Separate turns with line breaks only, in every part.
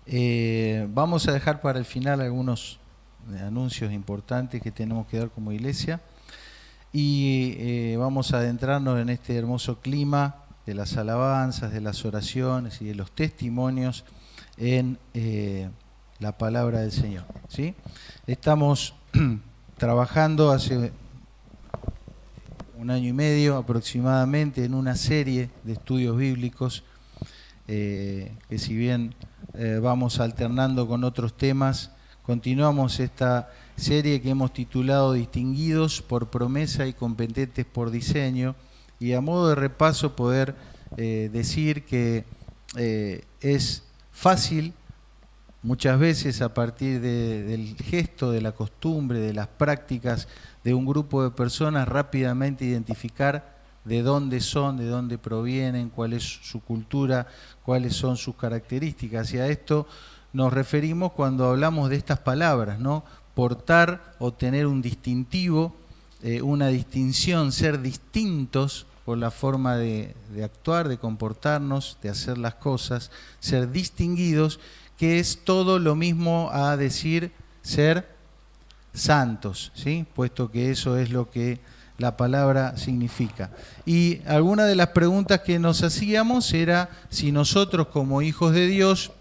Vamos a dejar para el final algunos anuncios importantes que tenemos que dar como iglesia y vamos a adentrarnos en este hermoso clima de las alabanzas, de las oraciones y de los testimonios en la palabra del Señor, ¿sí? Estamos trabajando hace un año y medio aproximadamente en una serie de estudios bíblicos que si bien vamos alternando con otros temas, continuamos esta serie que hemos titulado Distinguidos por promesa y competentes por diseño, y a modo de repaso poder decir que es fácil muchas veces a partir del gesto, de la costumbre, de las prácticas de un grupo de personas rápidamente identificar de dónde son, de dónde provienen, cuál es su cultura, cuáles son sus características. Y a esto nos referimos cuando hablamos de estas palabras, ¿no? Portar o tener un distintivo, una distinción, ser distintos por la forma de actuar, de comportarnos, de hacer las cosas, ser distinguidos, que es todo lo mismo a decir ser santos, ¿sí? Puesto que eso es lo que la palabra significa. Y alguna de las preguntas que nos hacíamos era si nosotros como hijos de Dios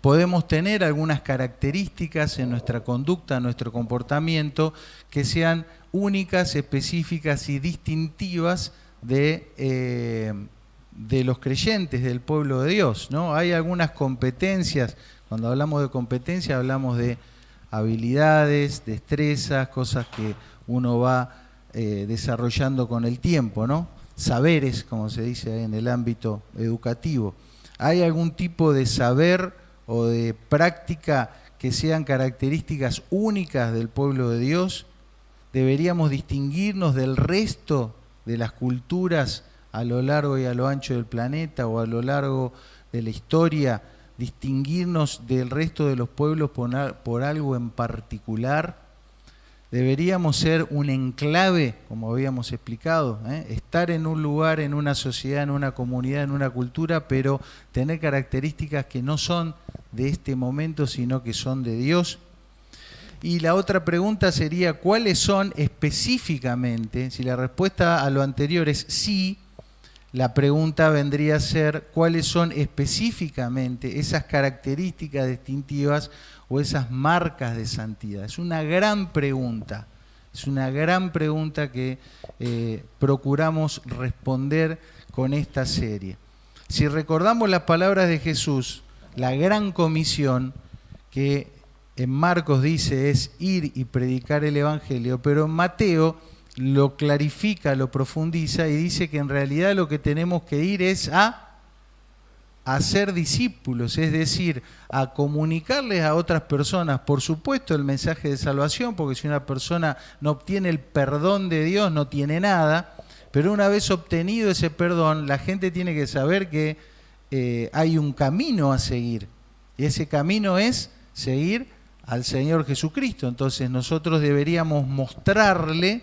podemos tener algunas características en nuestra conducta, en nuestro comportamiento, que sean únicas, específicas y distintivas de los creyentes, del pueblo de Dios, ¿no? Hay algunas competencias, cuando hablamos de competencia hablamos de habilidades, destrezas, cosas que uno va desarrollando con el tiempo, ¿no? Saberes, como se dice en el ámbito educativo. ¿Hay algún tipo de saber o de práctica que sean características únicas del pueblo de Dios? ¿Deberíamos distinguirnos del resto de las culturas a lo largo y a lo ancho del planeta o a lo largo de la historia? ¿Distinguirnos del resto de los pueblos por algo en particular? ¿Deberíamos ser un enclave, como habíamos explicado? Estar en un lugar, en una sociedad, en una comunidad, en una cultura, pero tener características que no son de este momento, sino que son de Dios. Y la otra pregunta sería, ¿cuáles son específicamente? Si la respuesta a lo anterior es sí, la pregunta vendría a ser, ¿cuáles son específicamente esas características distintivas o esas marcas de santidad? Es una gran pregunta que procuramos responder con esta serie. Si recordamos las palabras de Jesús, la gran comisión que en Marcos dice es ir y predicar el Evangelio, pero en Mateo lo clarifica, lo profundiza y dice que en realidad lo que tenemos que ir es a ser discípulos, es decir, a comunicarles a otras personas, por supuesto, el mensaje de salvación, porque si una persona no obtiene el perdón de Dios, no tiene nada, pero una vez obtenido ese perdón, la gente tiene que saber que hay un camino a seguir, y ese camino es seguir al Señor Jesucristo. Entonces nosotros deberíamos mostrarle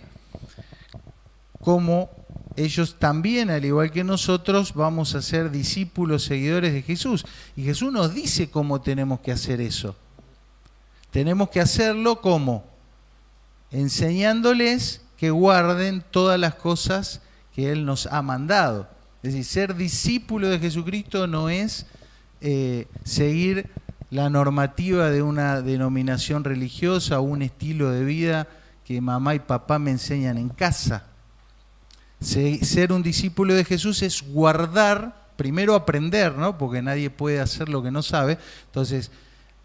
cómo ellos también, al igual que nosotros, vamos a ser discípulos, seguidores de Jesús. Y Jesús nos dice cómo tenemos que hacer eso. Tenemos que hacerlo ¿cómo? Enseñándoles que guarden todas las cosas que Él nos ha mandado. Es decir, ser discípulo de Jesucristo no es seguir la normativa de una denominación religiosa o un estilo de vida que mamá y papá me enseñan en casa. Ser un discípulo de Jesús es guardar, primero aprender, ¿no? Porque nadie puede hacer lo que no sabe. Entonces,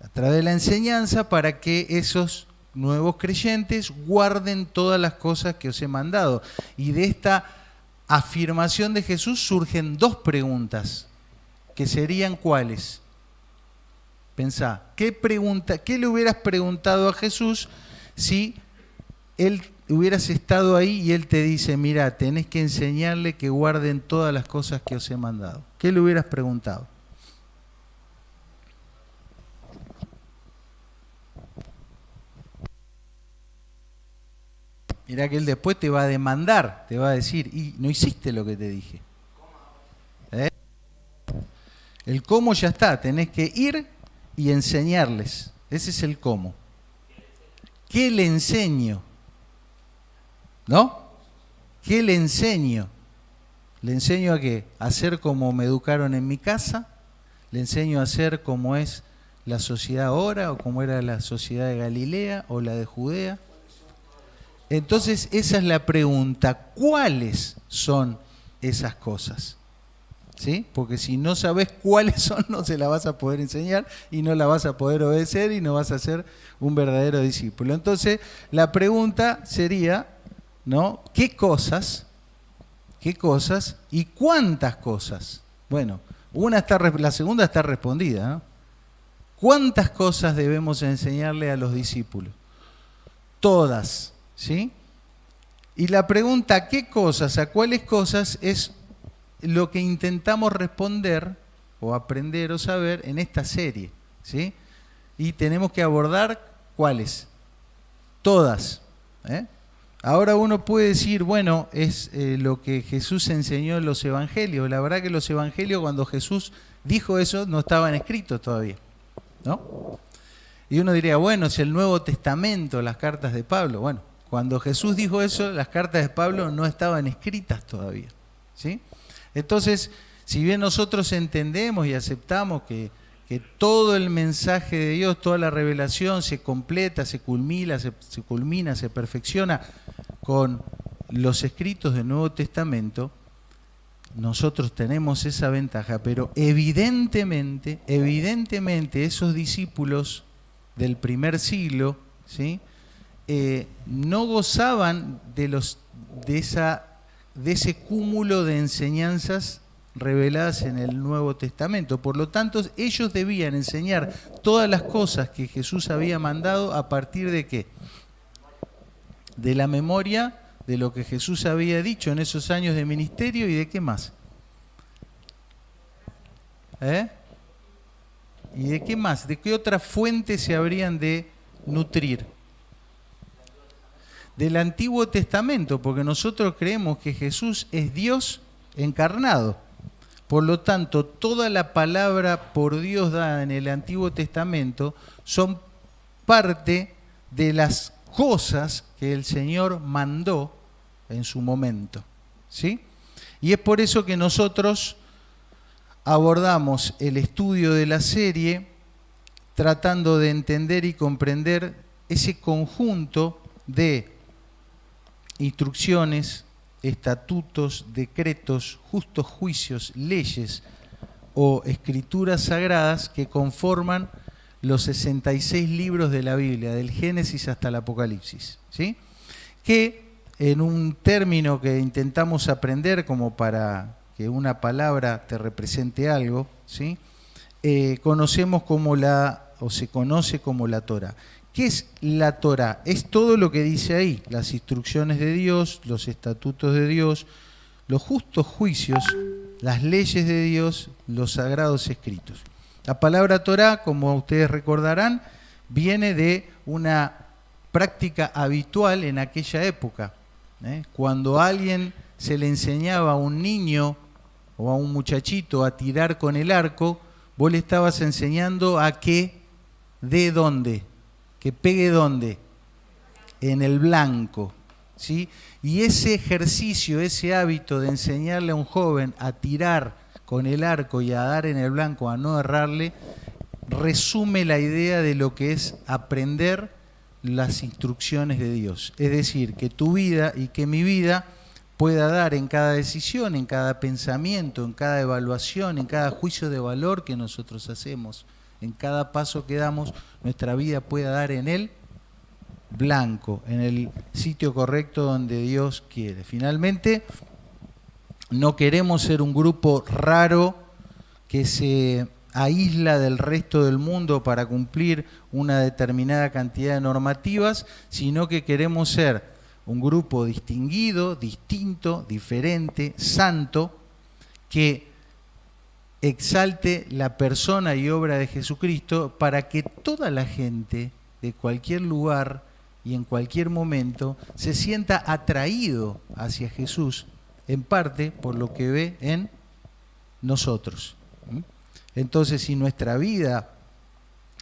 a través de la enseñanza, para que esos nuevos creyentes guarden todas las cosas que os he mandado. Y de esta afirmación de Jesús surgen dos preguntas, que serían ¿cuáles? Pensá, ¿qué le hubieras preguntado a Jesús si Él hubieras estado ahí y Él te dice, mira, tenés que enseñarle que guarden todas las cosas que os he mandado? ¿Qué le hubieras preguntado? Mirá que Él después te va a demandar, te va a decir, y no hiciste lo que te dije. El cómo ya está, tenés que ir y enseñarles. Ese es el cómo. ¿Qué le enseño? ¿No? ¿Qué le enseño? ¿Le enseño a qué? ¿A ser como me educaron en mi casa? ¿Le enseño a ser como es la sociedad ahora o como era la sociedad de Galilea o la de Judea? Entonces esa es la pregunta, ¿cuáles son esas cosas? ¿Sí? Porque si no sabes cuáles son, no se la vas a poder enseñar y no la vas a poder obedecer y no vas a ser un verdadero discípulo. Entonces la pregunta sería, ¿no? ¿Qué cosas y cuántas cosas? Bueno, la segunda está respondida, ¿no? ¿Cuántas cosas debemos enseñarle a los discípulos? Todas, ¿sí? Y la pregunta ¿qué cosas? ¿A cuáles cosas? Es lo que intentamos responder o aprender o saber en esta serie, ¿sí? Y tenemos que abordar ¿cuáles? Todas, ¿eh? Ahora uno puede decir, bueno, es lo que Jesús enseñó en los evangelios. La verdad que los evangelios, cuando Jesús dijo eso, no estaban escritos todavía, ¿no? Y uno diría, bueno, es el Nuevo Testamento, las cartas de Pablo. Bueno, cuando Jesús dijo eso, las cartas de Pablo no estaban escritas todavía, ¿sí? Entonces, si bien nosotros entendemos y aceptamos que todo el mensaje de Dios, toda la revelación se completa, se culmina, se perfecciona con los escritos del Nuevo Testamento, nosotros tenemos esa ventaja, pero evidentemente esos discípulos del primer siglo, ¿sí? No gozaban de ese cúmulo de enseñanzas reveladas en el Nuevo Testamento. Por lo tanto, ellos debían enseñar todas las cosas que Jesús había mandado a partir de ¿qué? De la memoria de lo que Jesús había dicho en esos años de ministerio y de qué más. ¿Y de qué más? ¿De qué otras fuentes se habrían de nutrir? Del Antiguo Testamento, porque nosotros creemos que Jesús es Dios encarnado. Por lo tanto, toda la palabra por Dios dada en el Antiguo Testamento son parte de las cosas que el Señor mandó en su momento, ¿sí? Y es por eso que nosotros abordamos el estudio de la serie tratando de entender y comprender ese conjunto de instrucciones, estatutos, decretos, justos juicios, leyes o escrituras sagradas que conforman los 66 libros de la Biblia, del Génesis hasta el Apocalipsis, ¿sí? Que en un término que intentamos aprender como para que una palabra te represente algo, ¿sí? Conocemos como se conoce como la Torá. ¿Qué es la Torá? Es todo lo que dice ahí, las instrucciones de Dios, los estatutos de Dios, los justos juicios, las leyes de Dios, los sagrados escritos. La palabra Torá, como ustedes recordarán, viene de una práctica habitual en aquella época. Cuando a alguien se le enseñaba a un niño o a un muchachito a tirar con el arco, vos le estabas enseñando a que ¿de dónde? Que pegue ¿dónde? En el blanco, ¿sí? Y ese ejercicio, ese hábito de enseñarle a un joven a tirar con el arco y a dar en el blanco, a no errarle, resume la idea de lo que es aprender las instrucciones de Dios. Es decir, que tu vida y que mi vida pueda dar en cada decisión, en cada pensamiento, en cada evaluación, en cada juicio de valor que nosotros hacemos, en cada paso que damos, nuestra vida pueda dar en el blanco, en el sitio correcto donde Dios quiere. Finalmente, no queremos ser un grupo raro que se aísla del resto del mundo para cumplir una determinada cantidad de normativas, sino que queremos ser un grupo distinguido, distinto, diferente, santo, que exalte la persona y obra de Jesucristo para que toda la gente de cualquier lugar y en cualquier momento se sienta atraído hacia Jesús, en parte por lo que ve en nosotros. Entonces, si nuestra vida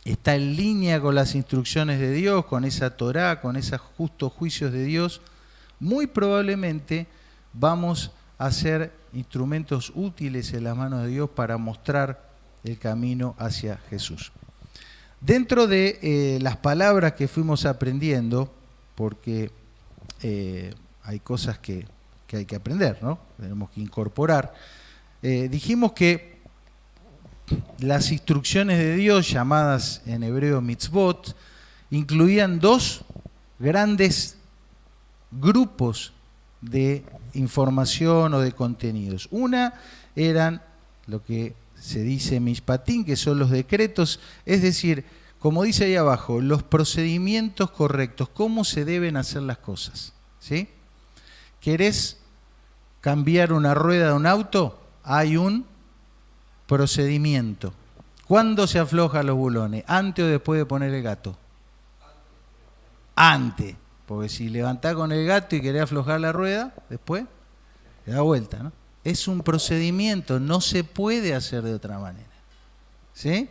está en línea con las instrucciones de Dios, con esa Torá, con esos justos juicios de Dios, muy probablemente vamos a ser instrumentos útiles en las manos de Dios para mostrar el camino hacia Jesús. Dentro de las palabras que fuimos aprendiendo, porque hay cosas que hay que aprender, ¿no? Tenemos que incorporar. Dijimos que las instrucciones de Dios, llamadas en hebreo mitzvot, incluían dos grandes grupos de información o de contenidos. Una eran lo que se dice mishpatim, que son los decretos, es decir, como dice ahí abajo, los procedimientos correctos, cómo se deben hacer las cosas, ¿sí? ¿Querés cambiar una rueda de un auto? Hay un procedimiento. ¿Cuándo se aflojan los bulones? ¿Antes o después de poner el gato? Antes, porque si levantás con el gato y querés aflojar la rueda, después le da vuelta, ¿no? Es un procedimiento, no se puede hacer de otra manera, ¿sí?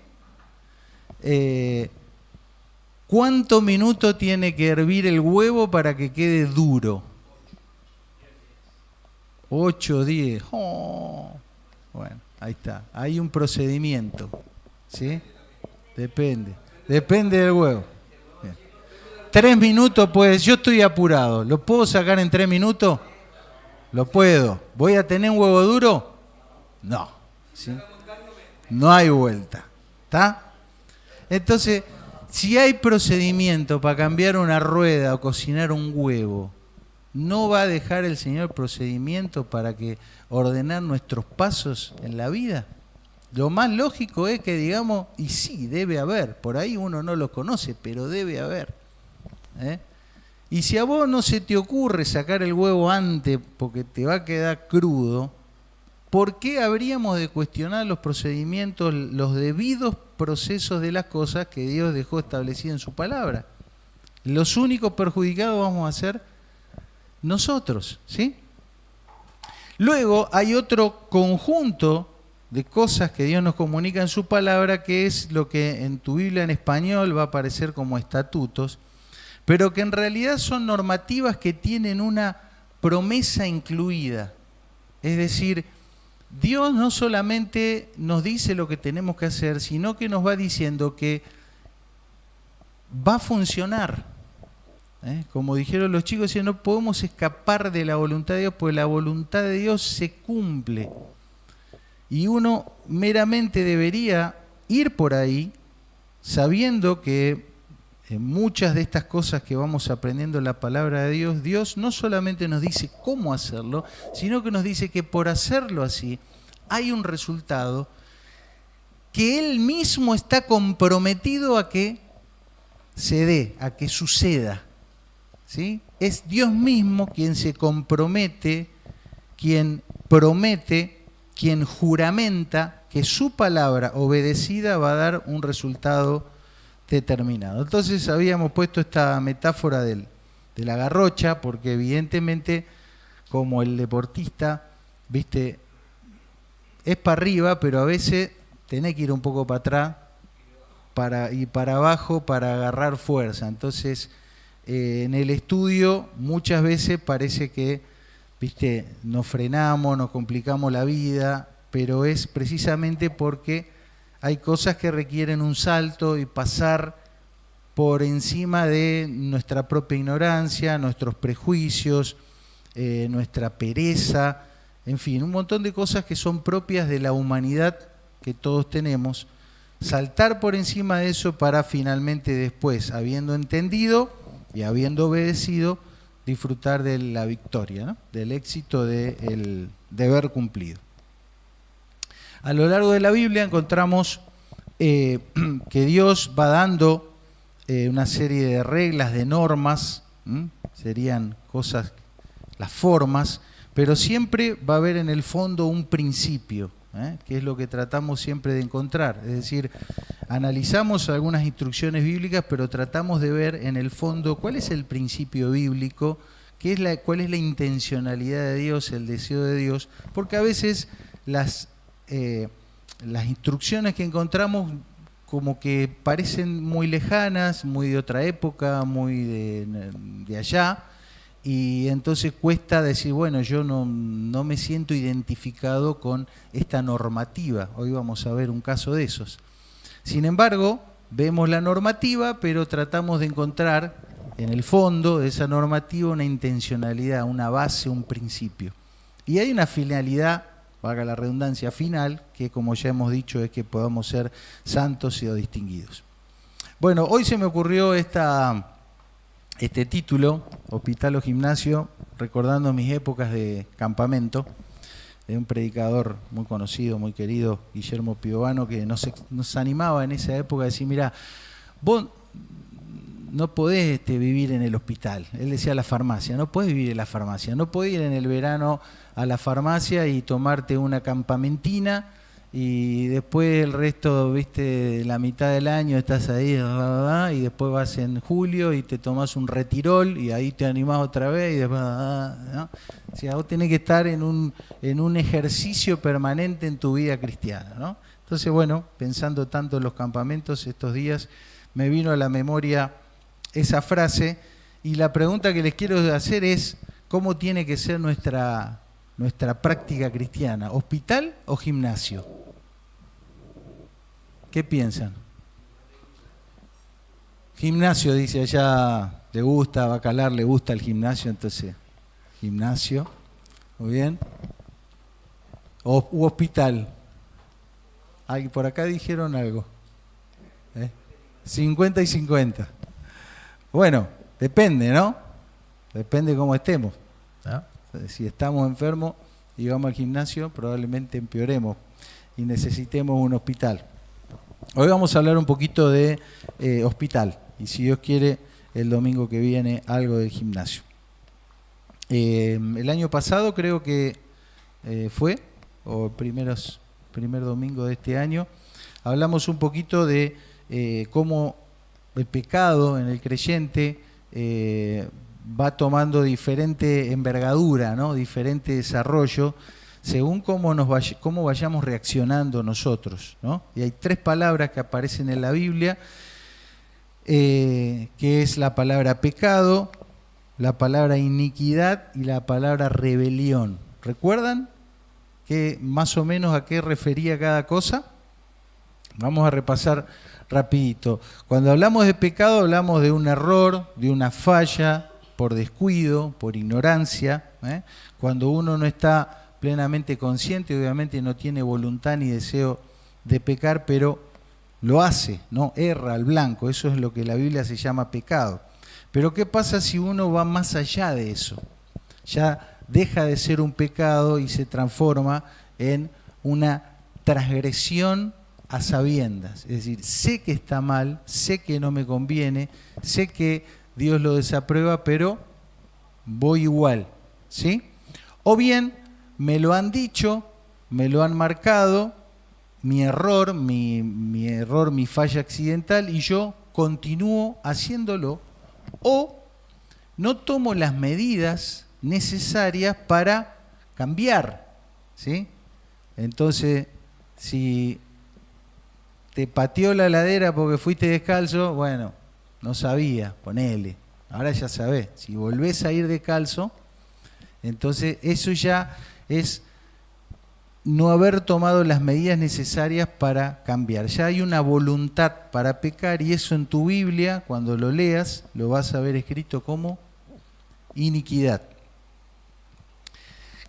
¿Cuántos minutos tiene que hervir el huevo para que quede duro? 8, 10. Oh. Bueno, ahí está. Hay un procedimiento, ¿sí? Depende del huevo. Bien. 3 minutos, pues yo estoy apurado. ¿Lo puedo sacar en 3 minutos? Lo puedo. ¿Voy a tener un huevo duro? No. ¿Sí? No hay vuelta. ¿Está? Entonces, si hay procedimiento para cambiar una rueda o cocinar un huevo, ¿no va a dejar el Señor procedimiento para que ordenar nuestros pasos en la vida? Lo más lógico es que digamos, y sí, debe haber, por ahí uno no lo conoce, pero debe haber. Y si a vos no se te ocurre sacar el huevo antes porque te va a quedar crudo, ¿por qué habríamos de cuestionar los procedimientos, los debidos procesos de las cosas que Dios dejó establecidas en su palabra? Los únicos perjudicados vamos a ser nosotros, ¿sí? Luego hay otro conjunto de cosas que Dios nos comunica en su palabra, que es lo que en tu Biblia en español va a aparecer como estatutos, pero que en realidad son normativas que tienen una promesa incluida. Es decir, Dios no solamente nos dice lo que tenemos que hacer, sino que nos va diciendo que va a funcionar. Como dijeron los chicos, no podemos escapar de la voluntad de Dios, porque la voluntad de Dios se cumple. Y uno meramente debería ir por ahí sabiendo que en muchas de estas cosas que vamos aprendiendo en la palabra de Dios, Dios no solamente nos dice cómo hacerlo, sino que nos dice que por hacerlo así hay un resultado que Él mismo está comprometido a que se dé, a que suceda. ¿Sí? Es Dios mismo quien se compromete, quien promete, quien juramenta que su palabra obedecida va a dar un resultado determinado. Entonces habíamos puesto esta metáfora de la garrocha, porque evidentemente como el deportista, viste, es para arriba, pero a veces tenés que ir un poco para atrás y para abajo para agarrar fuerza. Entonces en el estudio muchas veces parece que, viste, nos frenamos, nos complicamos la vida, pero es precisamente porque hay cosas que requieren un salto y pasar por encima de nuestra propia ignorancia, nuestros prejuicios, nuestra pereza, en fin, un montón de cosas que son propias de la humanidad que todos tenemos. Saltar por encima de eso para finalmente después, habiendo entendido y habiendo obedecido, disfrutar de la victoria, ¿no? Del éxito del deber cumplido. A lo largo de la Biblia encontramos que Dios va dando una serie de reglas, de normas, serían cosas, las formas, pero siempre va a haber en el fondo un principio, que es lo que tratamos siempre de encontrar. Es decir, analizamos algunas instrucciones bíblicas, pero tratamos de ver en el fondo cuál es el principio bíblico, cuál es la intencionalidad de Dios, el deseo de Dios, porque a veces las las instrucciones que encontramos como que parecen muy lejanas, muy de otra época, muy de allá, y entonces cuesta decir, bueno, yo no me siento identificado con esta normativa. Hoy vamos a ver un caso de esos. Sin embargo, vemos la normativa, pero tratamos de encontrar en el fondo de esa normativa una intencionalidad, una base, un principio. Y hay una finalidad, valga la redundancia, final, que como ya hemos dicho es que podamos ser santos y o distinguidos. Bueno, hoy se me ocurrió este título, Hospital o Gimnasio, recordando mis épocas de campamento, de un predicador muy conocido, muy querido, Guillermo Piovano, que nos animaba en esa época a decir, mira, vos no podés vivir en el hospital. Él decía la farmacia, no podés vivir en la farmacia, no podés ir en el verano a la farmacia y tomarte una campamentina y después el resto, viste, la mitad del año estás ahí y después vas en julio y te tomás un retirol y ahí te animás otra vez y después, ¿no? O sea, vos tenés que estar en un ejercicio permanente en tu vida cristiana, ¿no? Entonces, bueno, pensando tanto en los campamentos estos días, me vino a la memoria esa frase y la pregunta que les quiero hacer es, ¿cómo tiene que ser nuestra práctica cristiana? ¿Hospital o gimnasio? ¿Qué piensan? Gimnasio, dice allá, le gusta, Bacalar le gusta el gimnasio, entonces, gimnasio, muy bien. U hospital. Por acá dijeron algo. 50 y 50. Bueno, depende, ¿no? Depende cómo estemos, ¿no? Si estamos enfermos y vamos al gimnasio, probablemente empeoremos y necesitemos un hospital. Hoy vamos a hablar un poquito de hospital y si Dios quiere, el domingo que viene algo de gimnasio. El año pasado creo que o primer domingo de este año, hablamos un poquito de cómo el pecado en el creyente va tomando diferente envergadura, ¿no? Diferente desarrollo, según cómo vayamos reaccionando nosotros, ¿no? Y hay 3 palabras que aparecen en la Biblia, que es la palabra pecado, la palabra iniquidad y la palabra rebelión. ¿Recuerdan más o menos a qué refería cada cosa? Vamos a repasar rapidito. Cuando hablamos de pecado hablamos de un error, de una falla, por descuido, por ignorancia. Cuando uno no está plenamente consciente, obviamente no tiene voluntad ni deseo de pecar, pero lo hace, ¿no? Erra al blanco, eso es lo que la Biblia se llama pecado. Pero ¿qué pasa si uno va más allá de eso? Ya deja de ser un pecado y se transforma en una transgresión a sabiendas. Es decir, sé que está mal, sé que no me conviene, sé que Dios lo desaprueba, pero voy igual, ¿sí? O bien me lo han dicho, me lo han marcado, mi error, mi falla accidental, y yo continúo haciéndolo, o no tomo las medidas necesarias para cambiar, ¿sí? Entonces, si te pateó la ladera porque fuiste descalzo, bueno, no sabía, ponele. Ahora ya sabés, si volvés a ir descalzo, entonces eso ya es no haber tomado las medidas necesarias para cambiar. Ya hay una voluntad para pecar y eso en tu Biblia, cuando lo leas, lo vas a ver escrito como iniquidad.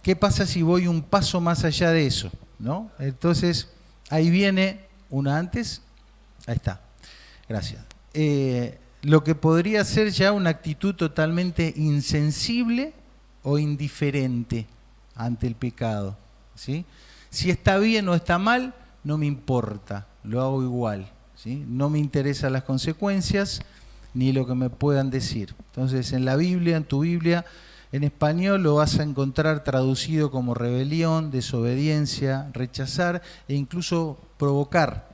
¿Qué pasa si voy un paso más allá de eso? ¿No? Entonces, ahí viene una antes. Ahí está. Gracias. Lo que podría ser ya una actitud totalmente insensible o indiferente ante el pecado, ¿sí? Si está bien o está mal, no me importa, lo hago igual, ¿sí? No me interesan las consecuencias ni lo que me puedan decir. Entonces, en la Biblia, en tu Biblia, en español lo vas a encontrar traducido como rebelión, desobediencia, rechazar e incluso provocar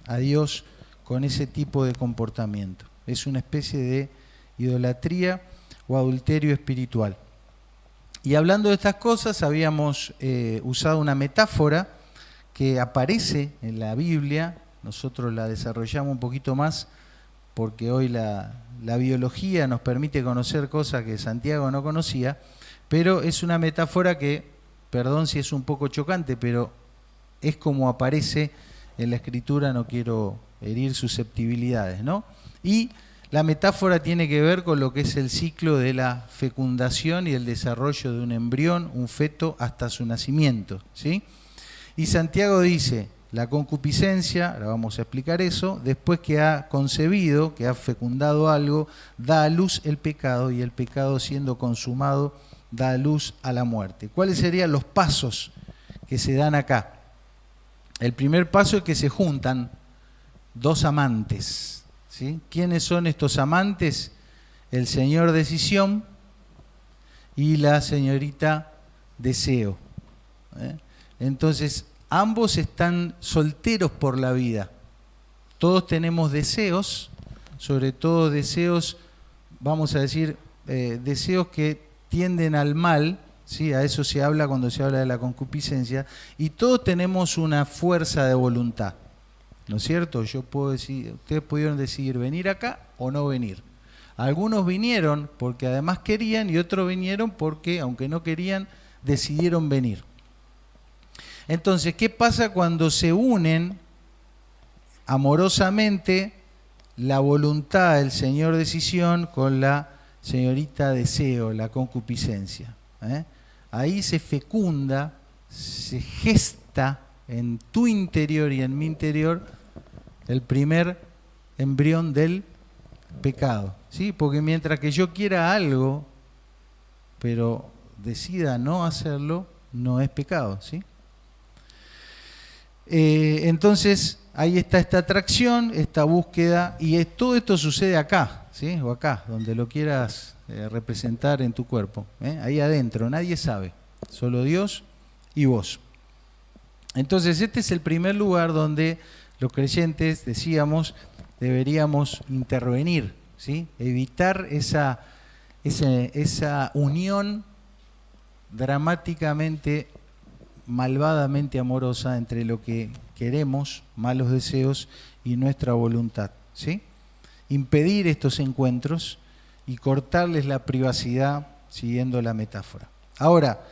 a Dios con ese tipo de comportamiento. Es una especie de idolatría o adulterio espiritual. Y hablando de estas cosas, habíamos usado una metáfora que aparece en la Biblia. Nosotros la desarrollamos un poquito más porque hoy la biología nos permite conocer cosas que Santiago no conocía, pero es una metáfora que, perdón si es un poco chocante, pero es como aparece en la Escritura, no quiero herir susceptibilidades, ¿no? Y la metáfora tiene que ver con lo que es el ciclo de la fecundación y el desarrollo de un embrión, un feto, hasta su nacimiento, ¿sí? Y Santiago dice, la concupiscencia, ahora vamos a explicar eso, después que ha concebido, que ha fecundado algo, da a luz el pecado, y el pecado siendo consumado da a luz a la muerte. ¿Cuáles serían los pasos que se dan acá? El primer paso es que se juntan dos amantes, ¿sí? ¿Quiénes son estos amantes? El señor Decisión y la señorita Deseo. Entonces, ambos están solteros por la vida. Todos tenemos deseos, sobre todo deseos, vamos a decir, deseos que tienden al mal, ¿sí? A eso se habla cuando se habla de la concupiscencia, y todos tenemos una fuerza de voluntad, ¿no es cierto? Yo puedo decir, ustedes pudieron decidir venir acá o no venir. Algunos vinieron porque además querían y otros vinieron porque, aunque no querían, decidieron venir. Entonces, ¿qué pasa cuando se unen amorosamente la voluntad del señor Decisión con la señorita Deseo, la concupiscencia? Ahí se fecunda, se gesta en tu interior y en mi interior el primer embrión del pecado, ¿sí? Porque mientras que yo quiera algo, pero decida no hacerlo, no es pecado, ¿sí? Entonces, ahí está esta atracción, esta búsqueda, y todo esto sucede acá, ¿sí? O acá, donde lo quieras representar en tu cuerpo, ahí adentro, nadie sabe, solo Dios y vos. Entonces, este es el primer lugar donde los creyentes, decíamos, deberíamos intervenir, ¿sí? Evitar esa unión dramáticamente, malvadamente amorosa entre lo que queremos, malos deseos, y nuestra voluntad, ¿sí? Impedir estos encuentros y cortarles la privacidad, siguiendo la metáfora. Ahora,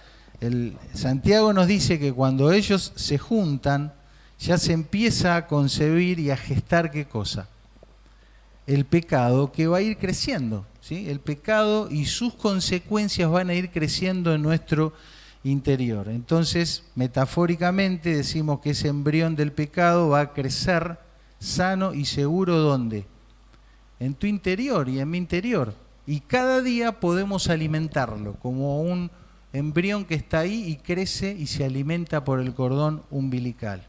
Santiago nos dice que cuando ellos se juntan, ya se empieza a concebir y a gestar, ¿qué cosa? El pecado, que va a ir creciendo, ¿sí? El pecado y sus consecuencias van a ir creciendo en nuestro interior. Entonces, metafóricamente decimos que ese embrión del pecado va a crecer sano y seguro, ¿dónde? En tu interior y en mi interior. Y cada día podemos alimentarlo, como un embrión que está ahí y crece y se alimenta por el cordón umbilical.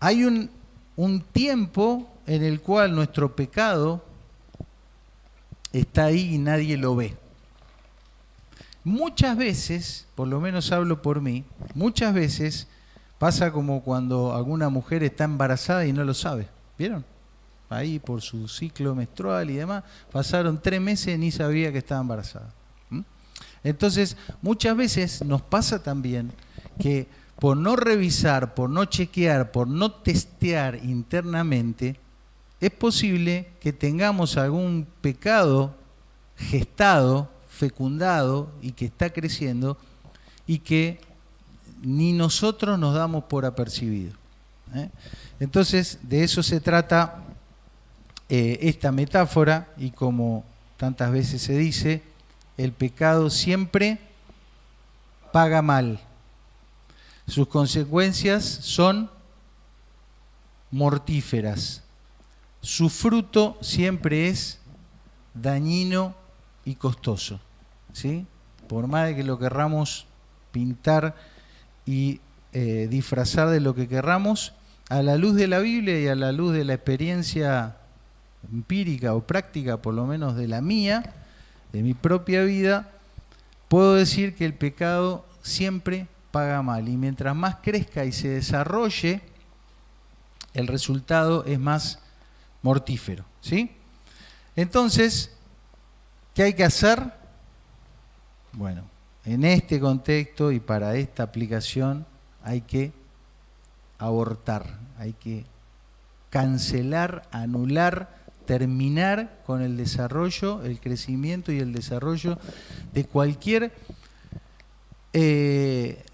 Hay un tiempo en el cual nuestro pecado está ahí y nadie lo ve. Muchas veces, por lo menos hablo por mí, muchas veces pasa como cuando alguna mujer está embarazada y no lo sabe. ¿Vieron? Ahí por su ciclo menstrual y demás, pasaron 3 meses y ni sabía que estaba embarazada. Entonces, muchas veces nos pasa también que por no revisar, por no chequear, por no testear internamente, es posible que tengamos algún pecado gestado, fecundado y que está creciendo y que ni nosotros nos damos por apercibido. Entonces, de eso se trata esta metáfora, y como tantas veces se dice, el pecado siempre paga mal. Sus consecuencias son mortíferas. Su fruto siempre es dañino y costoso, ¿sí? Por más de que lo querramos pintar y disfrazar de lo que querramos, a la luz de la Biblia y a la luz de la experiencia empírica o práctica, por lo menos de la mía, de mi propia vida, puedo decir que el pecado siempre paga mal, y mientras más crezca y se desarrolle, el resultado es más mortífero, ¿sí? Entonces, ¿qué hay que hacer? Bueno, en este contexto y para esta aplicación hay que abortar, hay que cancelar, anular, terminar con el desarrollo, el crecimiento y el desarrollo de cualquier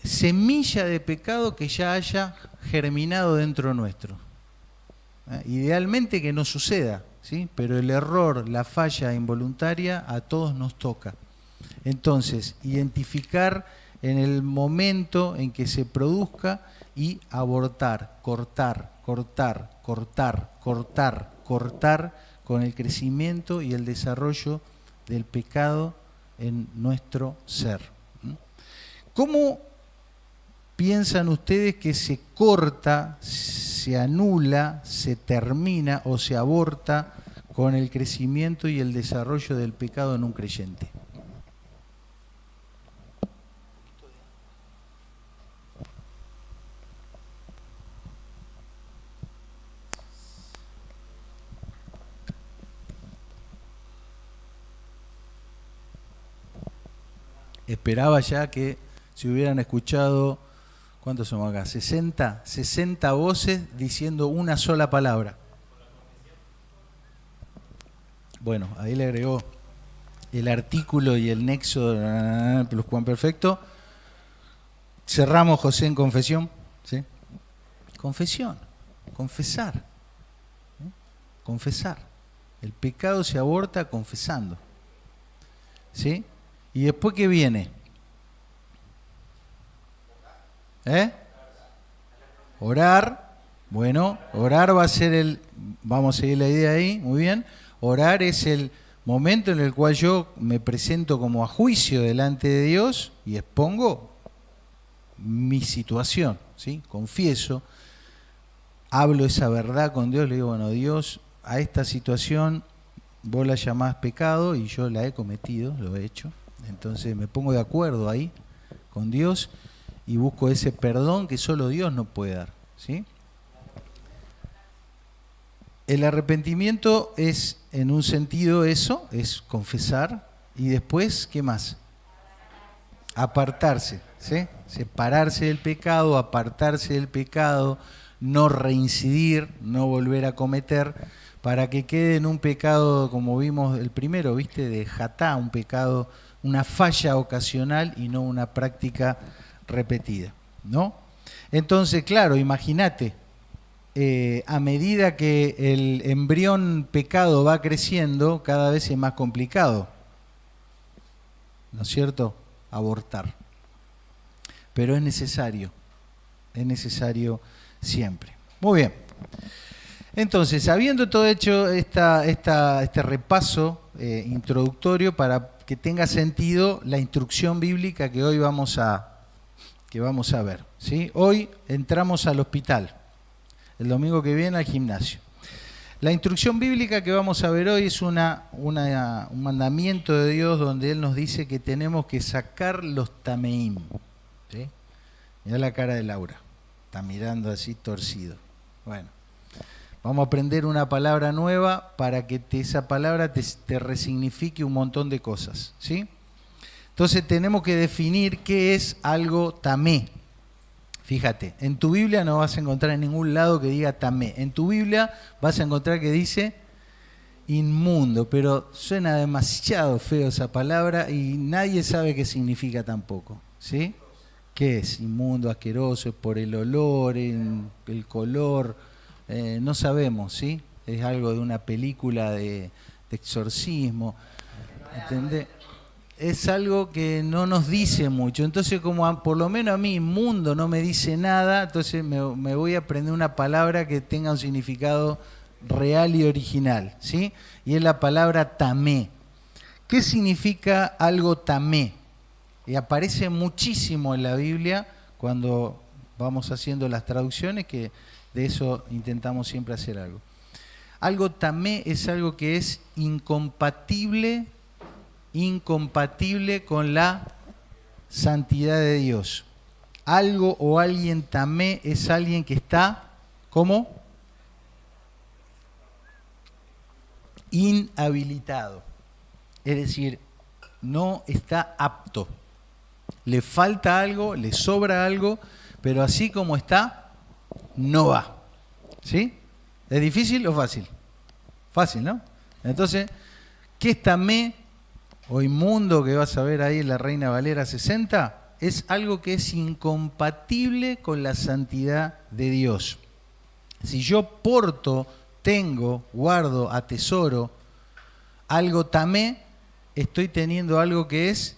semilla de pecado que ya haya germinado dentro nuestro. Idealmente que no suceda, ¿sí? Pero el error, la falla involuntaria a todos nos toca. Entonces, identificar en el momento en que se produzca y abortar, cortar con el crecimiento y el desarrollo del pecado en nuestro ser. ¿Cómo piensan ustedes que se corta, se anula, se termina o se aborta con el crecimiento y el desarrollo del pecado en un creyente? Esperaba ya que se hubieran escuchado, ¿cuántos somos acá? 60 voces diciendo una sola palabra. Bueno, ahí le agregó el artículo y el nexo pluscuamperfecto. Cerramos, José, en confesión. ¿Sí? Confesión, confesar. Confesar. El pecado se aborta confesando. ¿Sí? ¿Y después qué viene? Orar. Bueno, orar va a ser vamos a seguir la idea ahí, muy bien. Orar es el momento en el cual yo me presento como a juicio delante de Dios y expongo mi situación, ¿sí? Confieso, hablo esa verdad con Dios, le digo, bueno, Dios, a esta situación vos la llamás pecado y yo la he cometido, lo he hecho. Entonces me pongo de acuerdo ahí con Dios y busco ese perdón que solo Dios nos puede dar, ¿sí? El arrepentimiento es, en un sentido, eso, es confesar, y después, ¿qué más? Apartarse, ¿sí? Separarse del pecado, apartarse del pecado, no reincidir, no volver a cometer, para que quede en un pecado, como vimos el primero, ¿viste? De jatá, un pecado, una falla ocasional y no una práctica repetida, ¿no? Entonces, claro, imagínate, a medida que el embrión pecado va creciendo, cada vez es más complicado, ¿no es cierto?, abortar. Pero es necesario siempre. Muy bien. Entonces, habiendo todo hecho este repaso introductorio para que tenga sentido la instrucción bíblica que hoy vamos a ver, ¿sí? Hoy entramos al hospital, el domingo que viene al gimnasio. La instrucción bíblica que vamos a ver hoy es un mandamiento de Dios donde Él nos dice que tenemos que sacar los tameim, ¿sí? Mirá la cara de Laura, está mirando así torcido. Bueno, vamos a aprender una palabra nueva para que esa palabra te resignifique un montón de cosas, ¿sí? Entonces tenemos que definir qué es algo tamé. Fíjate, en tu Biblia no vas a encontrar en ningún lado que diga tamé. En tu Biblia vas a encontrar que dice inmundo, pero suena demasiado feo esa palabra y nadie sabe qué significa tampoco, ¿sí? ¿Qué es? Inmundo, asqueroso, es por el olor, el color, no sabemos, ¿sí? Es algo de una película de exorcismo, ¿entendés? Es algo que no nos dice mucho. Entonces, como por lo menos a mí inmundo no me dice nada, entonces me voy a aprender una palabra que tenga un significado real y original, ¿sí? Y es la palabra tamé. ¿Qué significa algo tamé? Y aparece muchísimo en la Biblia cuando vamos haciendo las traducciones, que de eso intentamos siempre hacer algo. Algo tamé es algo que es incompatible con la santidad de Dios. Algo o alguien tamé es alguien que está, ¿cómo? Inhabilitado. Es decir, no está apto. Le falta algo, le sobra algo pero así como está, no va. ¿Sí? ¿Es difícil o fácil? Fácil, ¿no? Entonces, ¿qué es tamé o inmundo que vas a ver ahí en la Reina Valera 60? Es algo que es incompatible con la santidad de Dios. Si yo porto, tengo, guardo, atesoro algo tamé, estoy teniendo algo que es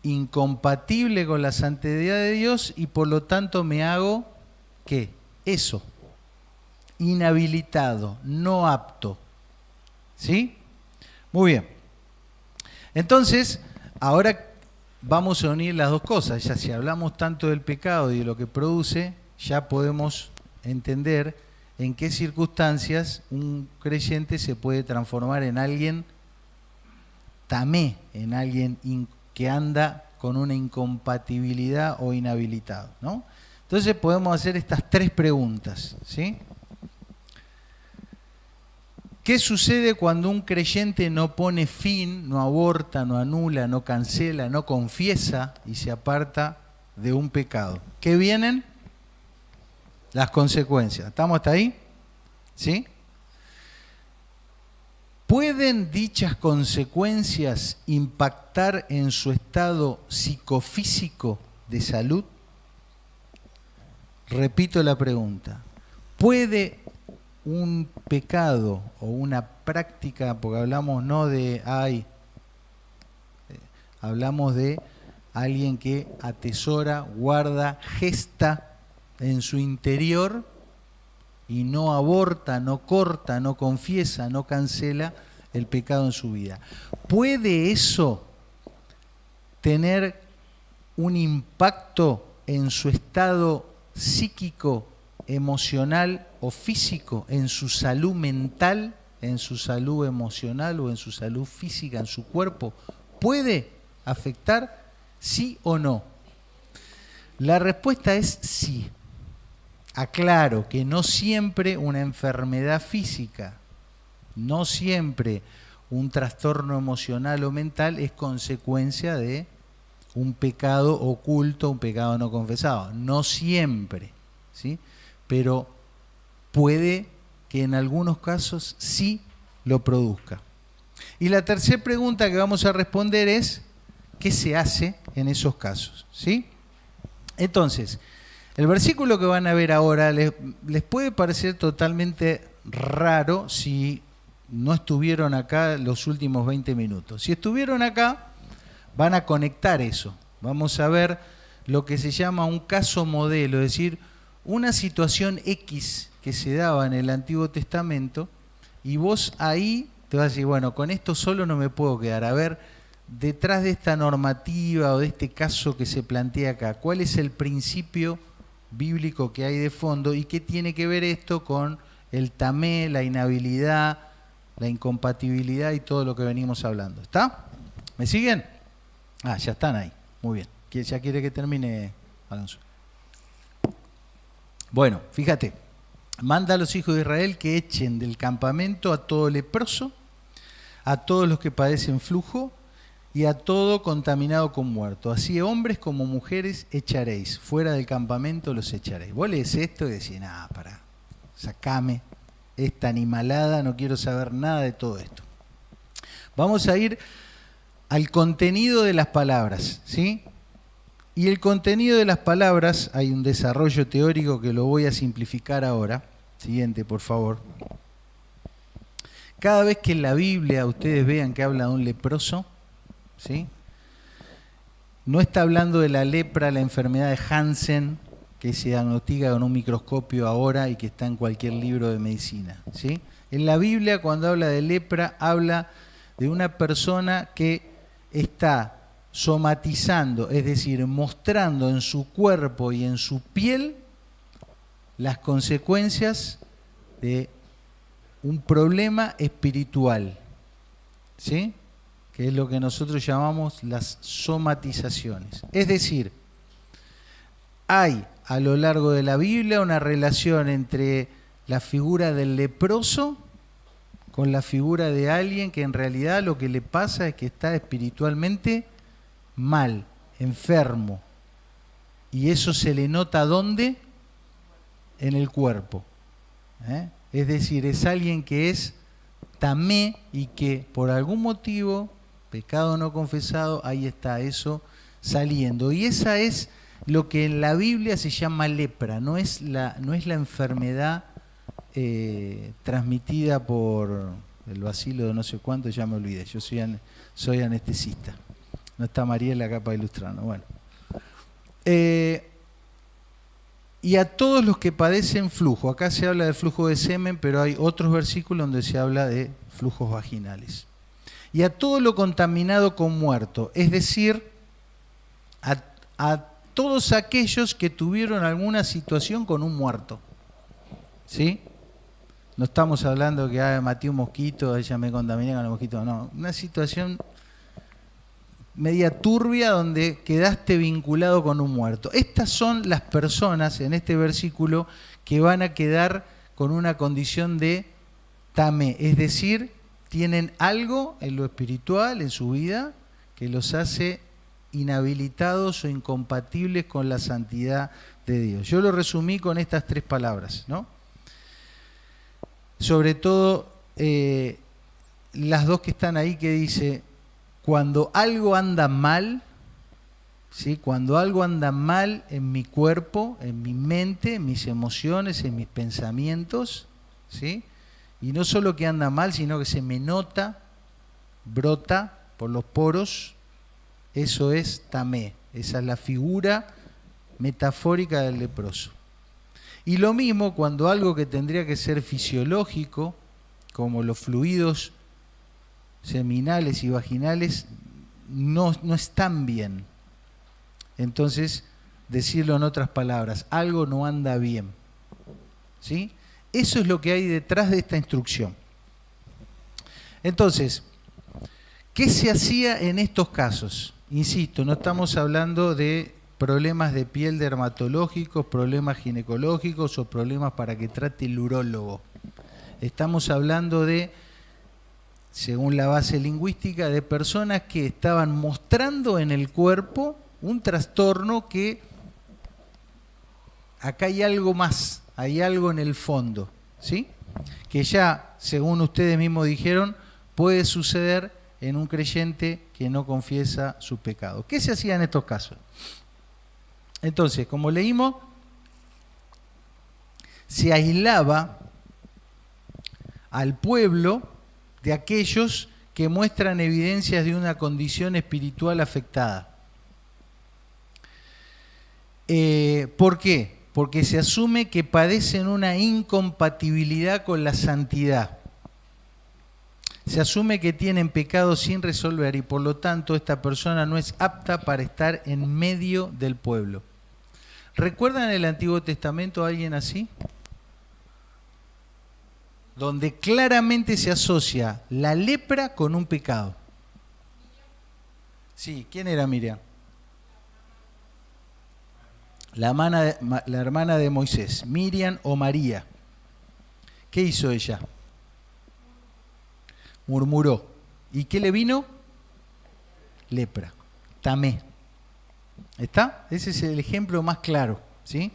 incompatible con la santidad de Dios y por lo tanto me hago, ¿qué? Eso. Inhabilitado, no apto. ¿Sí? Muy bien. Entonces, ahora vamos a unir las dos cosas. Ya si hablamos tanto del pecado y de lo que produce, ya podemos entender en qué circunstancias un creyente se puede transformar en alguien tamé, en alguien que anda con una incompatibilidad o inhabilitado, ¿no? Entonces podemos hacer estas tres preguntas, ¿sí? ¿Qué sucede cuando un creyente no pone fin, no aborta, no anula, no cancela, no confiesa y se aparta de un pecado? ¿Qué vienen? Las consecuencias. ¿Estamos hasta ahí? ¿Sí? ¿Pueden dichas consecuencias impactar en su estado psicofísico de salud? Repito la pregunta. ¿Puede un pecado o una práctica, porque hablamos no de hablamos de alguien que atesora, guarda, gesta en su interior y no aborta, no corta, no confiesa, no cancela el pecado en su vida? ¿Puede eso tener un impacto en su estado psíquico, emocional o físico, en su salud mental, en su salud emocional o en su salud física, en su cuerpo? ¿Puede afectar? ¿Sí o no? La respuesta es sí. Aclaro que no siempre una enfermedad física, no siempre un trastorno emocional o mental es consecuencia de un pecado oculto, un pecado no confesado. No siempre, ¿sí? Pero puede que en algunos casos sí lo produzca. Y la tercera pregunta que vamos a responder es, ¿qué se hace en esos casos? ¿Sí? Entonces, el versículo que van a ver ahora les puede parecer totalmente raro si no estuvieron acá los últimos 20 minutos. Si estuvieron acá, van a conectar eso. Vamos a ver lo que se llama un caso modelo, es decir, una situación X que se daba en el Antiguo Testamento y vos ahí te vas a decir, bueno, con esto solo no me puedo quedar. A ver, detrás de esta normativa o de este caso que se plantea acá, ¿cuál es el principio bíblico que hay de fondo y qué tiene que ver esto con el tamé, la inhabilidad, la incompatibilidad y todo lo que venimos hablando? ¿Está? ¿Me siguen? Ah, ya están ahí. Muy bien. ¿Ya quiere que termine, Alonso? Bueno, fíjate. Manda a los hijos de Israel que echen del campamento a todo leproso, a todos los que padecen flujo y a todo contaminado con muerto. Así hombres como mujeres echaréis. Fuera del campamento los echaréis. Vos lees esto y decís, nada, pará, sacame esta animalada, no quiero saber nada de todo esto. Vamos a ir al contenido de las palabras, ¿sí? Y el contenido de las palabras, hay un desarrollo teórico que lo voy a simplificar ahora. Siguiente, por favor. Cada vez que en la Biblia ustedes vean que habla de un leproso, ¿sí? No está hablando de la lepra, la enfermedad de Hansen, que se diagnostica con un microscopio ahora y que está en cualquier libro de medicina, ¿sí? En la Biblia, cuando habla de lepra, habla de una persona que está somatizando, es decir, mostrando en su cuerpo y en su piel las consecuencias de un problema espiritual, ¿sí? Que es lo que nosotros llamamos las somatizaciones. Es decir, hay a lo largo de la Biblia una relación entre la figura del leproso con la figura de alguien que en realidad lo que le pasa es que está espiritualmente mal, enfermo, Y eso se le nota ¿dónde? En el cuerpo. Es decir, es alguien que es tamé y que por algún motivo, pecado no confesado, ahí está eso saliendo. Y esa es lo que en la Biblia se llama lepra, no es la enfermedad transmitida por el bacilo de no sé cuánto, ya me olvidé, yo soy anestesista. No está Mariela acá para ilustrarnos. Bueno. Y a todos los que padecen flujo, acá se habla de flujo de semen, pero hay otros versículos donde se habla de flujos vaginales. Y a todo lo contaminado con muerto, es decir, a todos aquellos que tuvieron alguna situación con un muerto. ¿Sí? No estamos hablando que maté un mosquito, ella me contaminé con el mosquito, no. Una situación media turbia donde quedaste vinculado con un muerto. Estas son las personas en este versículo que van a quedar con una condición de tamé, es decir, tienen algo en lo espiritual, en su vida, que los hace inhabilitados o incompatibles con la santidad de Dios. Yo lo resumí con estas 3 palabras, ¿no? Sobre todo las 2 que están ahí que dice, cuando algo anda mal, ¿sí? Cuando algo anda mal en mi cuerpo, en mi mente, en mis emociones, en mis pensamientos, ¿sí? Y no solo que anda mal, sino que se me nota, brota por los poros, eso es tamé, esa es la figura metafórica del leproso. Y lo mismo cuando algo que tendría que ser fisiológico, como los fluidos seminales y vaginales, no están bien. Entonces, decirlo en otras palabras, algo no anda bien. ¿Sí? Eso es lo que hay detrás de esta instrucción. Entonces, ¿qué se hacía en estos casos? Insisto, no estamos hablando de problemas de piel dermatológicos, problemas ginecológicos o problemas para que trate el urólogo. Estamos hablando de, según la base lingüística, de personas que estaban mostrando en el cuerpo un trastorno que acá hay algo más, hay algo en el fondo, ¿sí? Que ya, según ustedes mismos dijeron, puede suceder en un creyente que no confiesa su pecado. ¿Qué se hacía en estos casos? Entonces, como leímos, se aislaba al pueblo de aquellos que muestran evidencias de una condición espiritual afectada. ¿Por qué? Porque se asume que padecen una incompatibilidad con la santidad. Se asume que tienen pecados sin resolver y por lo tanto esta persona no es apta para estar en medio del pueblo. ¿Recuerdan en el Antiguo Testamento a alguien así? Donde claramente se asocia la lepra con un pecado. Sí, ¿quién era Miriam? La hermana de Moisés, Miriam o María. ¿Qué hizo ella? Murmuró. ¿Y qué le vino? Lepra, tamé. ¿Está? Ese es el ejemplo más claro, ¿sí?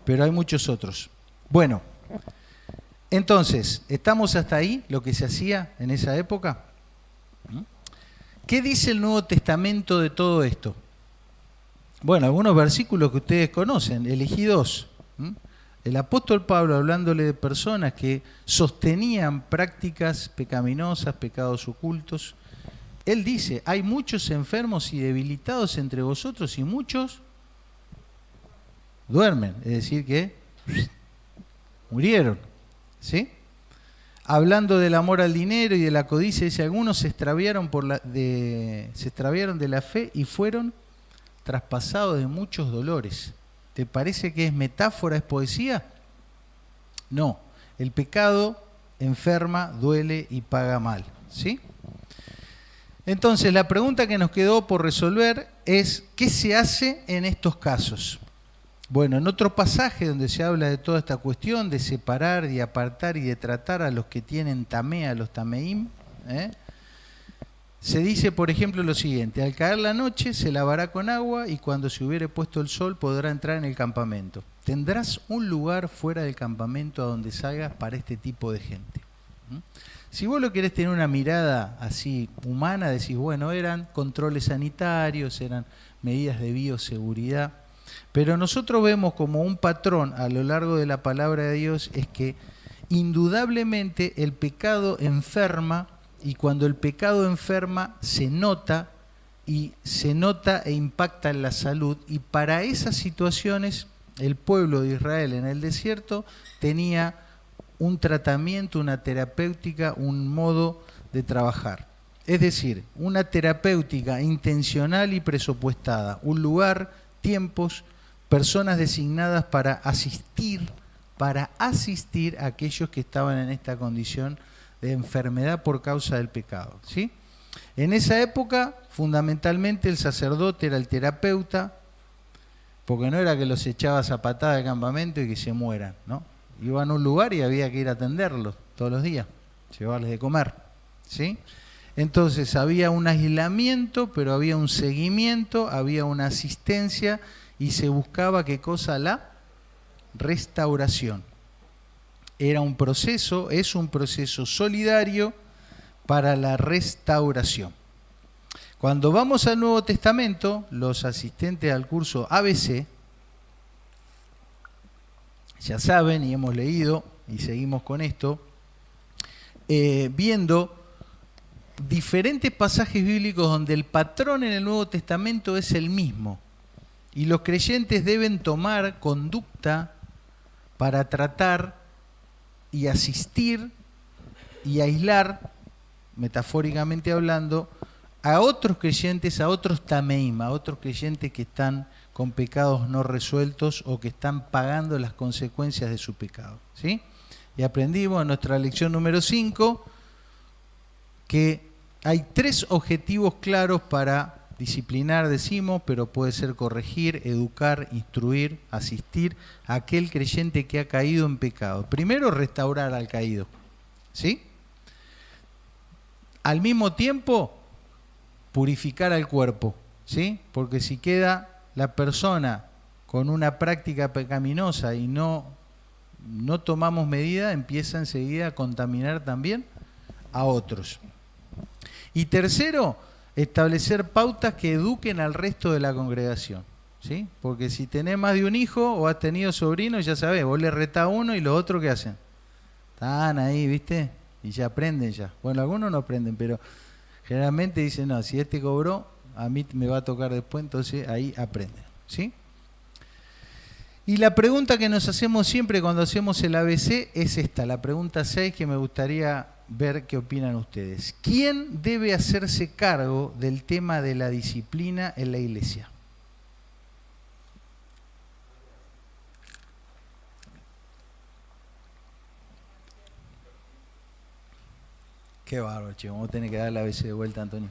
Pero hay muchos otros. Bueno, entonces, ¿estamos hasta ahí lo que se hacía en esa época? ¿Qué dice el Nuevo Testamento de todo esto? Bueno, algunos versículos que ustedes conocen, elegí 2. El apóstol Pablo, hablándole de personas que sostenían prácticas pecaminosas, pecados ocultos, él dice, hay muchos enfermos y debilitados entre vosotros y muchos duermen, es decir que murieron, ¿sí? Hablando del amor al dinero y de la codicia, dice, algunos se extraviaron de la fe y fueron traspasados de muchos dolores. ¿Te parece que es metáfora, es poesía? No, el pecado enferma, duele y paga mal, ¿sí? Entonces, la pregunta que nos quedó por resolver es, ¿qué se hace en estos casos? Bueno, en otro pasaje donde se habla de toda esta cuestión de separar, de apartar y de tratar a los que tienen tamé, a los tameim, se dice, por ejemplo, lo siguiente: al caer la noche se lavará con agua y cuando se hubiere puesto el sol podrá entrar en el campamento. Tendrás un lugar fuera del campamento a donde salgas para este tipo de gente. ¿Mm? Si vos lo querés tener una mirada así humana, decís, bueno, eran controles sanitarios, eran medidas de bioseguridad, pero nosotros vemos como un patrón a lo largo de la palabra de Dios es que indudablemente el pecado enferma, y cuando el pecado enferma se nota e impacta en la salud, y para esas situaciones el pueblo de Israel en el desierto tenía un tratamiento, una terapéutica, un modo de trabajar. Es decir, una terapéutica intencional y presupuestada, un lugar, tiempos, personas designadas para asistir a aquellos que estaban en esta condición de enfermedad por causa del pecado, ¿sí? En esa época, fundamentalmente, el sacerdote era el terapeuta, porque no era que los echaba a patada del campamento y que se mueran, ¿no? Iban a un lugar y había que ir a atenderlos todos los días, llevarles de comer, ¿sí? Entonces había un aislamiento, pero había un seguimiento, había una asistencia y se buscaba, ¿qué cosa? La restauración. Era un proceso, es un proceso solidario para la restauración. Cuando vamos al Nuevo Testamento, los asistentes al curso ABC ya saben y hemos leído y seguimos con esto, viendo diferentes pasajes bíblicos donde el patrón en el Nuevo Testamento es el mismo y los creyentes deben tomar conducta para tratar y asistir y aislar, metafóricamente hablando, a otros creyentes, a otros tameim, a otros creyentes que están con pecados no resueltos o que están pagando las consecuencias de su pecado, ¿sí? Y aprendimos en nuestra lección número 5 que hay 3 objetivos claros para disciplinar, decimos, pero puede ser corregir, educar, instruir, asistir a aquel creyente que ha caído en pecado. Primero, restaurar al caído, ¿sí? Al mismo tiempo, purificar al cuerpo, ¿sí? Porque si queda la persona con una práctica pecaminosa y no tomamos medida, empieza enseguida a contaminar también a otros. Y tercero, establecer pautas que eduquen al resto de la congregación, ¿sí? Porque si tenés más de un hijo o has tenido sobrinos, ya sabés, vos le retás a uno y los otros ¿qué hacen? Están ahí, ¿viste? Y ya aprenden ya. Bueno, algunos no aprenden, pero generalmente dicen, no, si este cobró, a mí me va a tocar después, entonces ahí aprenden, ¿sí? Y la pregunta que nos hacemos siempre cuando hacemos el ABC es esta, la pregunta 6, que me gustaría ver qué opinan ustedes. ¿Quién debe hacerse cargo del tema de la disciplina en la iglesia? Qué bárbaro, che, vamos a tener que dar el ABC de vuelta, Antonio.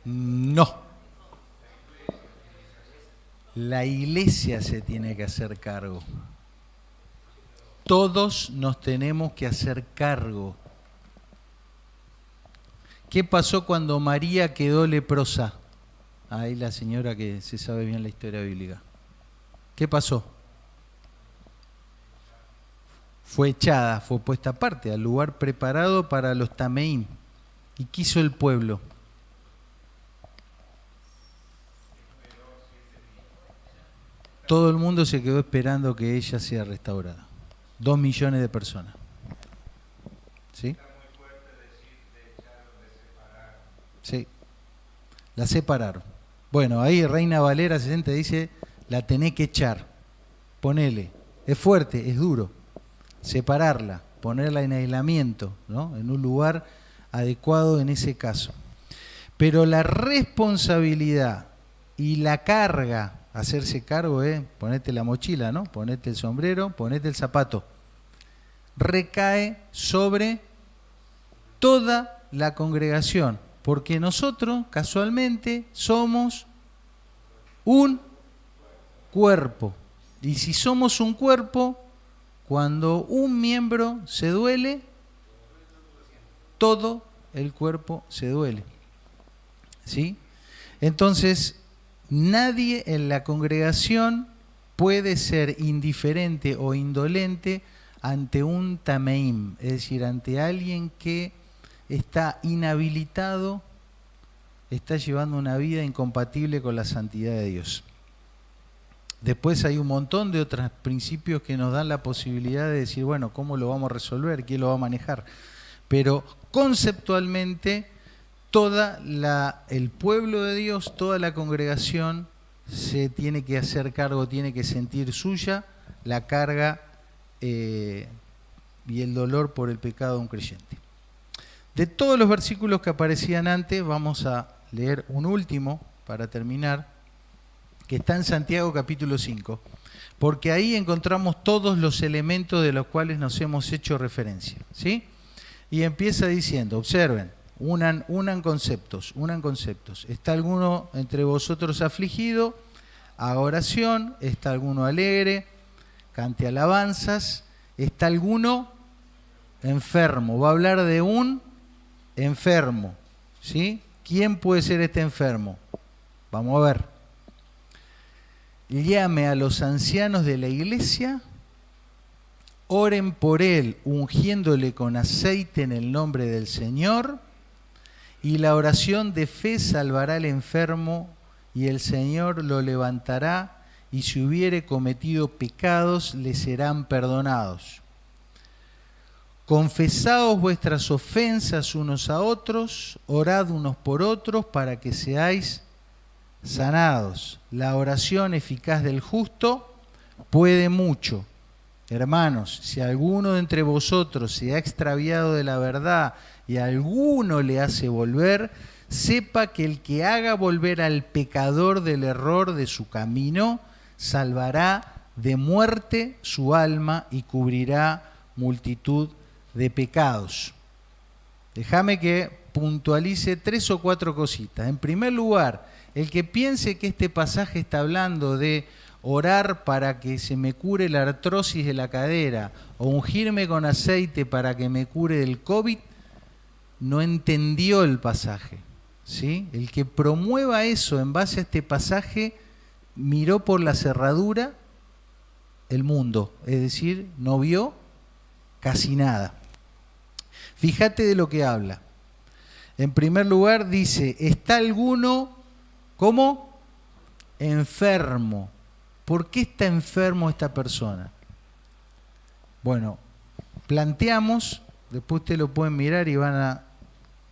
No. La iglesia se tiene que hacer cargo. Todos nos tenemos que hacer cargo. ¿Qué pasó cuando María quedó leprosa? Ahí la señora que se sabe bien la historia bíblica. ¿Qué pasó? Fue echada, fue puesta aparte al lugar preparado para los tameim. ¿Y qué hizo el pueblo? Todo el mundo se quedó esperando que ella sea restaurada. 2 millones de personas. ¿Sí? Sí. La separaron. Bueno, ahí Reina Valera 60 dice, la tenés que echar. Ponele. Es fuerte, es duro. Separarla, ponerla en aislamiento, ¿no? En un lugar adecuado en ese caso. Pero la responsabilidad y la carga, hacerse cargo, ponete la mochila, ¿no? Ponete el sombrero, ponete el zapato. Recae sobre toda la congregación, porque nosotros casualmente somos un cuerpo. Y si somos un cuerpo, cuando un miembro se duele, todo el cuerpo se duele. ¿Sí? Entonces, nadie en la congregación puede ser indiferente o indolente ante un tameim, es decir, ante alguien que está inhabilitado, está llevando una vida incompatible con la santidad de Dios. Después hay un montón de otros principios que nos dan la posibilidad de decir, bueno, ¿cómo lo vamos a resolver? ¿Quién lo va a manejar? Pero conceptualmente, el pueblo de Dios, toda la congregación, se tiene que hacer cargo, tiene que sentir suya la carga y el dolor por el pecado de un creyente. De todos los versículos que aparecían antes, vamos a leer un último para terminar, que está en Santiago capítulo 5, porque ahí encontramos todos los elementos de los cuales nos hemos hecho referencia, ¿sí? Y empieza diciendo, observen, unan conceptos. ¿Está alguno entre vosotros afligido? Haga oración. ¿Está alguno alegre? Cante alabanzas. ¿Está alguno enfermo? Va a hablar de un enfermo, ¿sí? ¿Quién puede ser este enfermo? Vamos a ver. Llame a los ancianos de la iglesia, oren por él, ungiéndole con aceite en el nombre del Señor, y la oración de fe salvará al enfermo, y el Señor lo levantará, y si hubiere cometido pecados, le serán perdonados. Confesaos vuestras ofensas unos a otros, orad unos por otros para que seáis sanados. La oración eficaz del justo puede mucho. Hermanos, si alguno de entre vosotros se ha extraviado de la verdad y a alguno le hace volver, sepa que el que haga volver al pecador del error de su camino, salvará de muerte su alma y cubrirá multitud de pecados. Déjame que puntualice 3 o 4 cositas. En primer lugar, el que piense que este pasaje está hablando de orar para que se me cure la artrosis de la cadera o ungirme con aceite para que me cure del COVID, no entendió el pasaje, ¿sí? El que promueva eso en base a este pasaje miró por la cerradura el mundo, es decir, no vio casi nada. Fíjate de lo que habla. En primer lugar dice, ¿está alguno como enfermo? ¿Por qué está enfermo esta persona? Bueno, planteamos, después ustedes lo pueden mirar y van a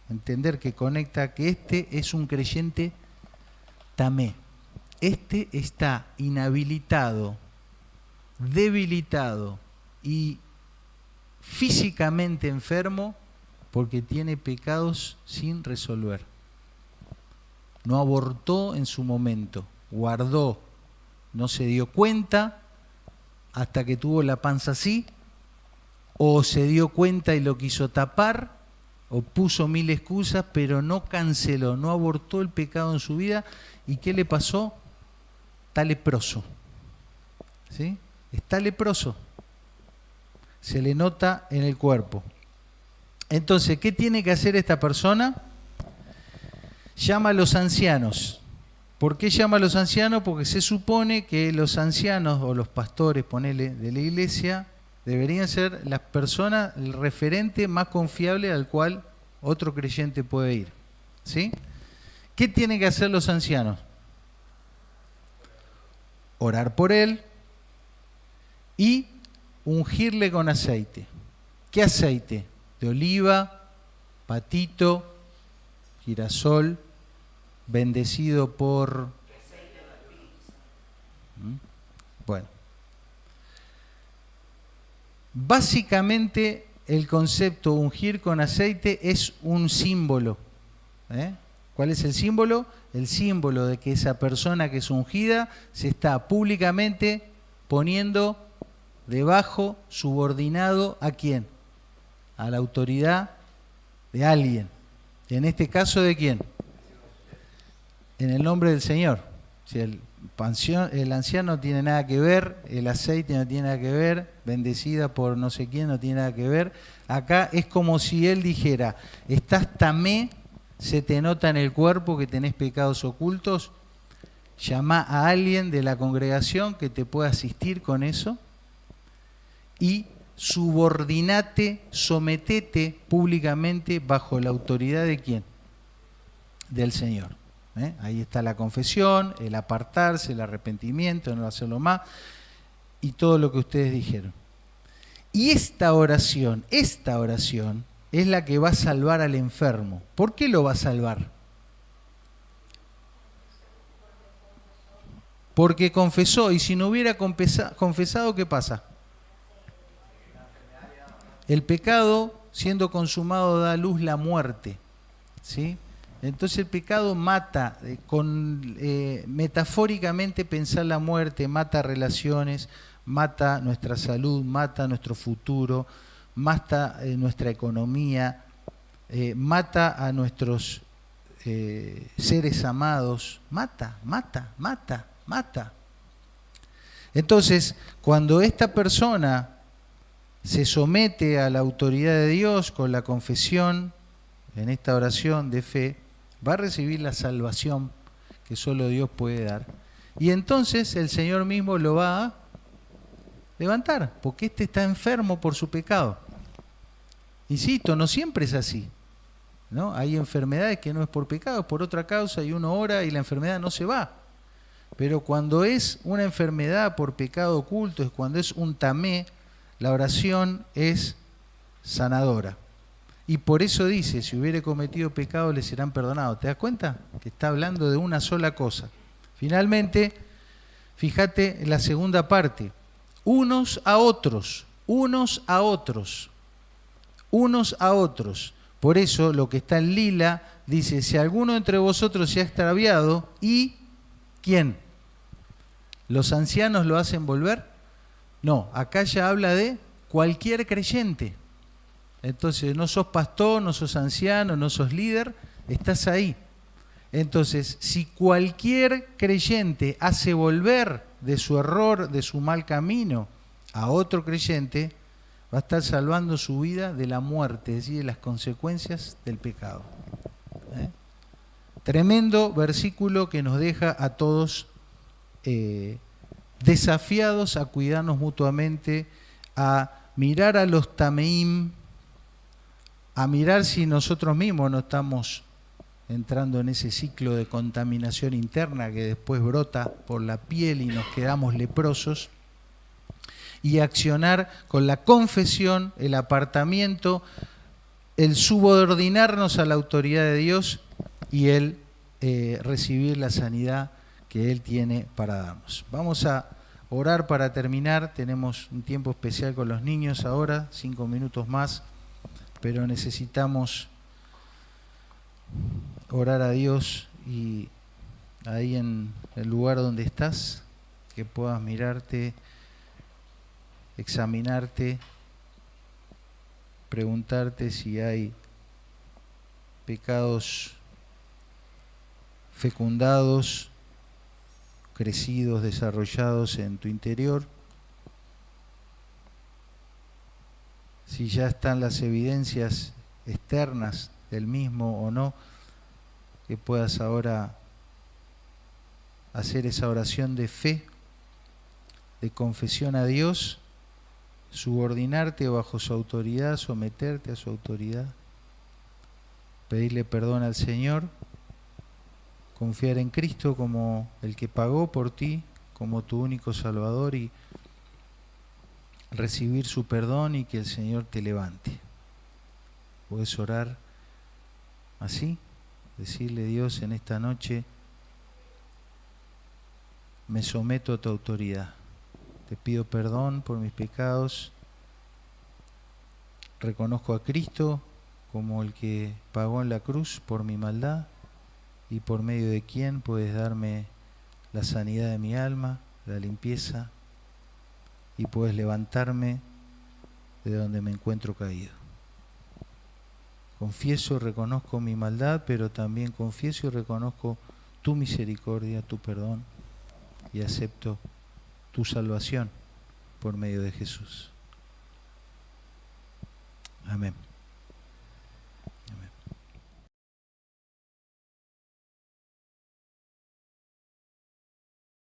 entender que conecta que este es un creyente tamé. Este está inhabilitado, debilitado y físicamente enfermo porque tiene pecados sin resolver. No abortó en su momento, guardó, no se dio cuenta hasta que tuvo la panza así, o se dio cuenta y lo quiso tapar, o puso 1000 excusas, pero no canceló, no abortó el pecado en su vida. ¿Y qué le pasó? Está leproso, ¿sí? Está leproso. Se le nota en el cuerpo. Entonces, ¿qué tiene que hacer esta persona? Llama a los ancianos. ¿Por qué llama a los ancianos? Porque se supone que los ancianos o los pastores, ponele, de la iglesia, deberían ser las personas, el referente más confiable al cual otro creyente puede ir, ¿sí? ¿Qué tienen que hacer los ancianos? Orar por él y ungirle con aceite. ¿Qué aceite? De oliva, patito, girasol, bendecido por... Bueno. Básicamente el concepto ungir con aceite es un símbolo. ¿Cuál es el símbolo? El símbolo de que esa persona que es ungida se está públicamente poniendo debajo, subordinado ¿a quién? A la autoridad de alguien. En este caso, ¿de quién? En el nombre del Señor. Si el anciano no tiene nada que ver, el aceite no tiene nada que ver, bendecida por no sé quién no tiene nada que ver. Acá es como si él dijera, estás tamé, se te nota en el cuerpo que tenés pecados ocultos, llama a alguien de la congregación que te pueda asistir con eso y subordinate, sometete públicamente bajo la autoridad de ¿quién? Del Señor. Ahí está la confesión, el apartarse, el arrepentimiento, no hacerlo más, y todo lo que ustedes dijeron. Y esta oración es la que va a salvar al enfermo. ¿Por qué lo va a salvar? Porque confesó, y si no hubiera confesado, ¿qué pasa? El pecado, siendo consumado, da a luz la muerte, ¿sí? Entonces el pecado mata, metafóricamente pensar la muerte, mata relaciones, mata nuestra salud, mata nuestro futuro, mata nuestra economía, mata a nuestros seres amados, mata. Entonces, cuando esta persona se somete a la autoridad de Dios con la confesión, en esta oración de fe, va a recibir la salvación que solo Dios puede dar. Y entonces el Señor mismo lo va a levantar, porque este está enfermo por su pecado. Insisto, no siempre es así, ¿no? Hay enfermedades que no es por pecado, es por otra causa, y uno ora y la enfermedad no se va. Pero cuando es una enfermedad por pecado oculto, es cuando es un tamé, la oración es sanadora. Y por eso dice, si hubiere cometido pecado le serán perdonados. ¿Te das cuenta? Que está hablando de una sola cosa. Finalmente, fíjate en la segunda parte. Unos a otros. Por eso lo que está en lila dice, si alguno entre vosotros se ha extraviado, ¿y quién? ¿Los ancianos lo hacen volver? No, acá ya habla de cualquier creyente. Entonces, no sos pastor, no sos anciano, no sos líder, estás ahí. Entonces, si cualquier creyente hace volver de su error, de su mal camino, a otro creyente, va a estar salvando su vida de la muerte, es decir, de las consecuencias del pecado. Tremendo versículo que nos deja a todos desafiados a cuidarnos mutuamente, a mirar a los tameim, a mirar si nosotros mismos no estamos entrando en ese ciclo de contaminación interna que después brota por la piel y nos quedamos leprosos, y accionar con la confesión, el apartamiento, el subordinarnos a la autoridad de Dios y el recibir la sanidad que Él tiene para darnos. Vamos a orar para terminar, tenemos un tiempo especial con los niños ahora, 5 minutos más, pero necesitamos orar a Dios y ahí en el lugar donde estás, que puedas mirarte, examinarte, preguntarte si hay pecados fecundados, crecidos, desarrollados en tu interior, si ya están las evidencias externas del mismo o no, que puedas ahora hacer esa oración de fe, de confesión a Dios, subordinarte bajo su autoridad, someterte a su autoridad, pedirle perdón al Señor, confiar en Cristo como el que pagó por ti, como tu único Salvador, y recibir su perdón y que el Señor te levante. Puedes orar así, decirle: Dios, en esta noche me someto a tu autoridad. Te pido perdón por mis pecados. Reconozco a Cristo como el que pagó en la cruz por mi maldad y por medio de quien puedes darme la sanidad de mi alma, la limpieza, y puedes levantarme de donde me encuentro caído. Confieso, reconozco mi maldad, pero también confieso y reconozco tu misericordia, tu perdón. y acepto tu salvación por medio de Jesús. Amén.